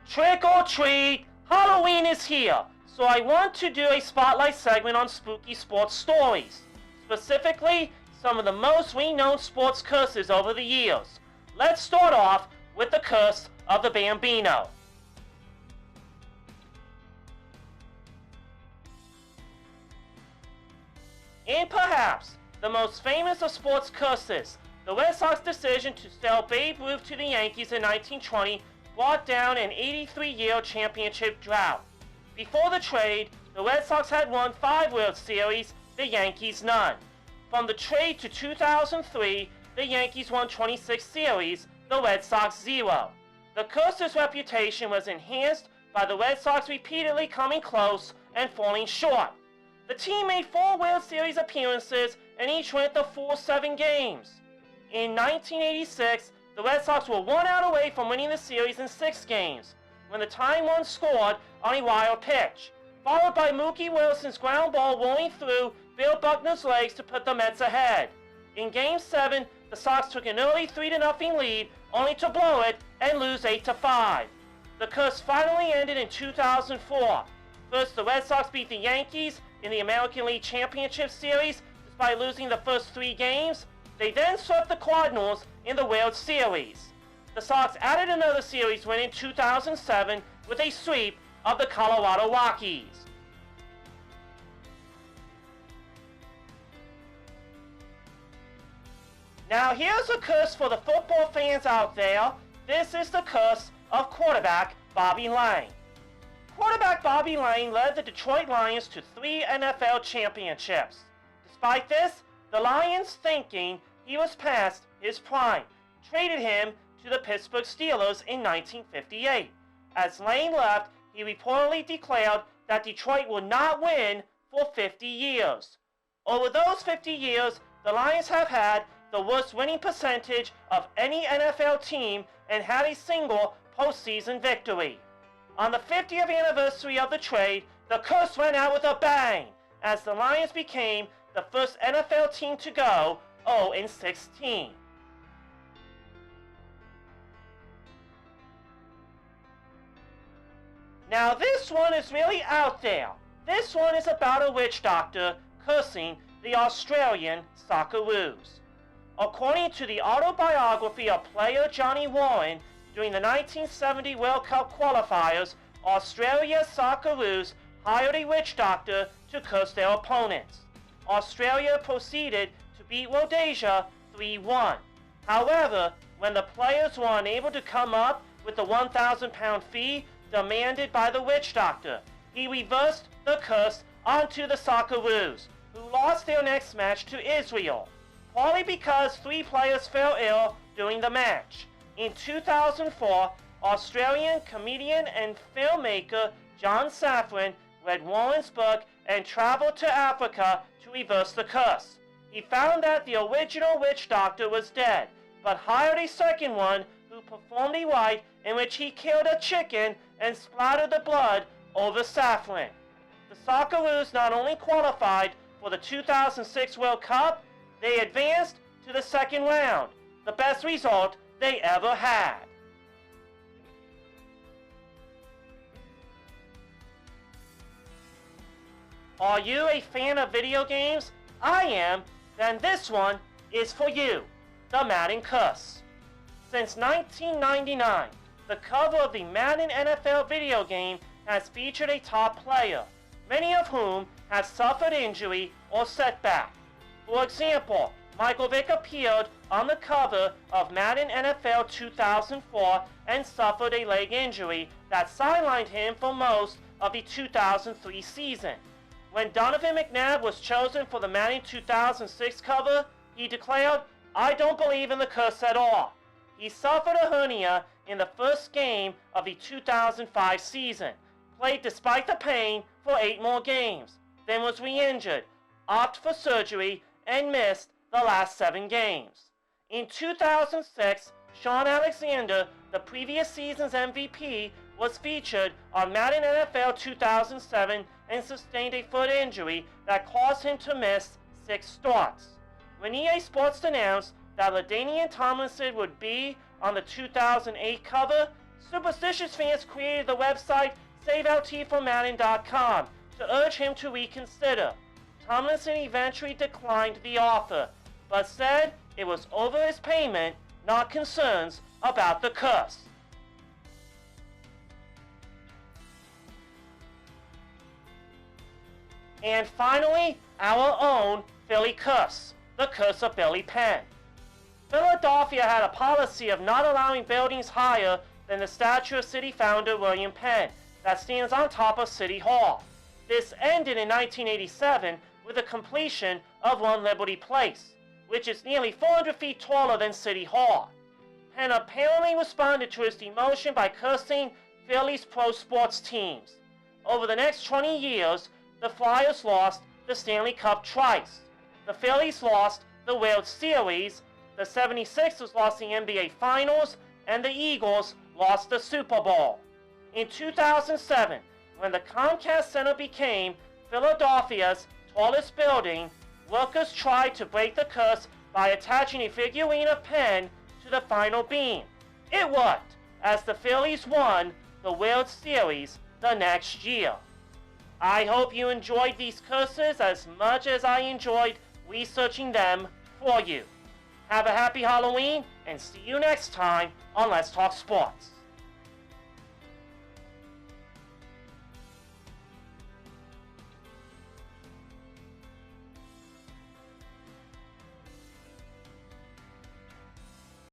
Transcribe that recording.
Trick or treat! Halloween is here, so I want to do a spotlight segment on spooky sports stories. Specifically, some of the most renowned sports curses over the years. Let's start off with the curse of the Bambino. And perhaps the most famous of sports curses, the Red Sox decision to sell Babe Ruth to the Yankees in 1920 brought down an 83-year championship drought. Before the trade, the Red Sox had won 5 World Series, the Yankees none. From the trade to 2003, the Yankees won 26 series, the Red Sox 0. The curse's reputation was enhanced by the Red Sox repeatedly coming close and falling short. The team made 4 World Series appearances and each went the full 7 games. In 1986, the Red Sox were 1 out away from winning the series in 6 games, when the tying run scored on a wild pitch, followed by Mookie Wilson's ground ball rolling through Bill Buckner's legs to put the Mets ahead. In Game 7, the Sox took an early 3-0 lead, only to blow it and lose 8-5. The curse finally ended in 2004. First, the Red Sox beat the Yankees in the American League Championship Series despite losing the first 3 games. They then swept the Cardinals in the World Series. The Sox added another series win in 2007 with a sweep of the Colorado Rockies. Now here's a curse for the football fans out there. This is the curse of quarterback Bobby Lang. Quarterback Bobby Lang led the Detroit Lions to 3 NFL championships. Despite this, the Lions, thinking he was past his prime, traded him to the Pittsburgh Steelers in 1958. As Lang left, he reportedly declared that Detroit would not win for 50 years. Over those 50 years, the Lions have had the worst winning percentage of any NFL team and had a single postseason victory. On the 50th anniversary of the trade, the curse went out with a bang, as the Lions became the first NFL team to go 0-16. Now this one is really out there. This one is about a witch doctor cursing the Australian Socceroos. According to the autobiography of player Johnny Warren, during the 1970 World Cup qualifiers, Australia's Socceroos hired a witch doctor to curse their opponents. Australia proceeded to beat Rhodesia 3-1. However, when the players were unable to come up with the £1,000 fee demanded by the witch doctor, he reversed the curse onto the Socceroos, who lost their next match to Israel, partly because 3 players fell ill during the match. In 2004, Australian comedian and filmmaker John Safran read Warren's book and traveled to Africa to reverse the curse. He found that the original witch doctor was dead, but hired a second one who performed a rite in which he killed a chicken and splattered the blood over Safran. The Socceroos not only qualified for the 2006 World Cup, they advanced to the second round, the best result they ever had. Are you a fan of video games? I am. Then this one is for you, the Madden Curse. Since 1999, the cover of the Madden NFL video game has featured a top player, many of whom have suffered injury or setback. For example, Michael Vick appeared on the cover of Madden NFL 2004 and suffered a leg injury that sidelined him for most of the 2003 season. When Donovan McNabb was chosen for the Madden 2006 cover, he declared, "I don't believe in the curse at all." He suffered a hernia in the first game of the 2005 season, played despite the pain for 8 more games, then was re-injured, opted for surgery, and missed the last 7 games. In 2006, Sean Alexander, the previous season's MVP, was featured on Madden NFL 2007 and sustained a foot injury that caused him to miss 6 starts. When EA Sports announced that LaDainian Tomlinson would be on the 2008 cover, Superstitious fans created the website SaveLT4Madden.com to urge him to reconsider. Tomlinson eventually declined the offer, but said it was over his payment, not concerns about the curse. And finally, our own Philly curse, the curse of Billy Penn. Philadelphia had a policy of not allowing buildings higher than the statue of city founder William Penn that stands on top of City Hall. This ended in 1987 with the completion of One Liberty Place, which is nearly 400 feet taller than City Hall. Penn apparently responded to his demotion by cursing Philly's pro sports teams. Over the next 20 years, the Flyers lost the Stanley Cup twice. The Phillies lost the World Series, the 76ers lost the NBA Finals, and the Eagles lost the Super Bowl. In 2007, when the Comcast Center became Philadelphia's tallest building, workers tried to break the curse by attaching a figurine of Penn to the final beam. It worked, as the Phillies won the World Series the next year. I hope you enjoyed these curses as much as I enjoyed researching them for you. Have a happy Halloween, and see you next time on Let's Talk Sports.